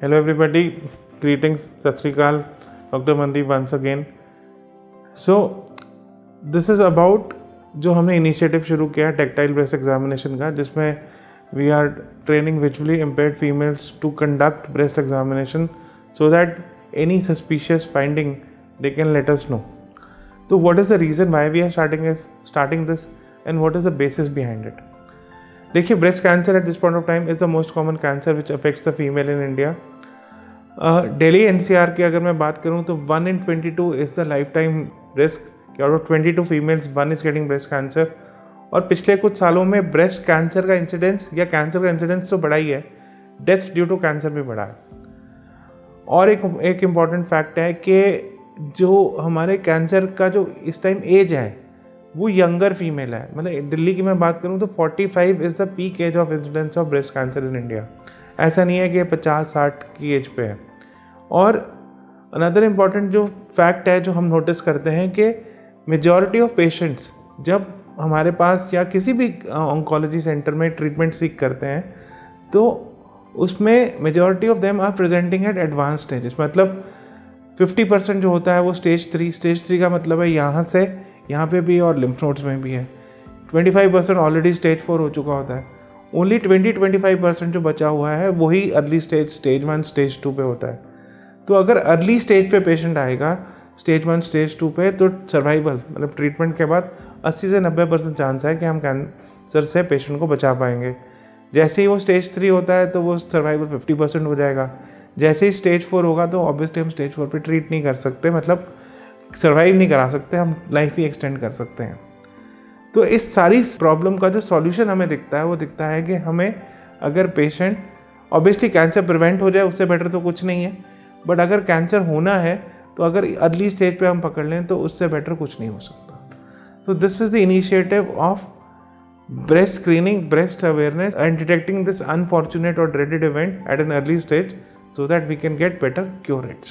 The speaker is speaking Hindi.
Hello everybody, greetings, Sat Sri Akal, Dr. Mandeep once again. So this is about जो हमने इनिशिएटिव शुरू किया टेक्टाइल ब्रेस्ट एग्जामिनेशन का, जिसमें we are training visually impaired females to conduct breast examination so that any suspicious finding they can let us know. तो what is the reason why we are starting this and what is the basis behind it. देखिए, breast cancer at this point of time is the most common cancer which affects the female in India. Delhi NCR की अगर मैं बात करूं तो 1 in 22 is the life time risk. Out of 22 females 1 is getting breast cancer. और पिछले कुछ सालों में ब्रेस्ट कैंसर का इंसिडेंस या कैंसर का इंसिडेंस तो बढ़ा ही है, डेथ ड्यू टू कैंसर भी बढ़ा है. और एक इम्पॉर्टेंट फैक्ट है कि जो हमारे कैंसर का जो इस टाइम एज है वो यंगर फीमेल है. मतलब दिल्ली की मैं बात करूं तो 45 is the peak age of incidence of breast cancer in India. ऐसा नहीं है कि 50-60 की एज पे है. और अनदर इम्पॉर्टेंट जो फैक्ट है जो हम नोटिस करते हैं कि मेजॉरिटी ऑफ पेशेंट्स जब हमारे पास या किसी भी ऑन्कोलॉजी सेंटर में ट्रीटमेंट सीख करते हैं तो उसमें majority of them are presenting at advance stages. मतलब 50% जो होता है वो स्टेज 3 का मतलब है यहाँ से यहाँ पे भी और लिम्फ नोड्स में भी है. 25% ऑलरेडी स्टेज 4 हो चुका होता है. ओनली 20-25% जो बचा हुआ है वही अर्ली स्टेज 1 स्टेज 2 पे होता है. तो अगर अर्ली स्टेज पे पेशेंट आएगा स्टेज 1 स्टेज 2 पे तो सर्वाइवल मतलब ट्रीटमेंट के बाद 80 से 90% चांस है कि हम कैंसर से पेशेंट को बचा पाएंगे. जैसे ही वो स्टेज 3 होता है तो वो सर्वाइवल 50% हो जाएगा. जैसे ही स्टेज 4 होगा तो ऑब्वियसली हम स्टेज 4 पे ट्रीट नहीं कर सकते, मतलब सर्वाइव नहीं करा सकते, हम लाइफ ही एक्सटेंड कर सकते हैं. तो इस सारी प्रॉब्लम का जो सॉल्यूशन हमें दिखता है वो दिखता है कि हमें अगर पेशेंट ऑब्वियसली कैंसर प्रिवेंट हो जाए उससे बेटर तो कुछ नहीं है, बट अगर कैंसर होना है तो अगर अर्ली स्टेज पे हम पकड़ लें तो उससे बेटर कुछ नहीं हो सकता. तो this is the initiative of breast screening, breast awareness and detecting this unfortunate और dreaded event at an early stage so that we can get better cure rates.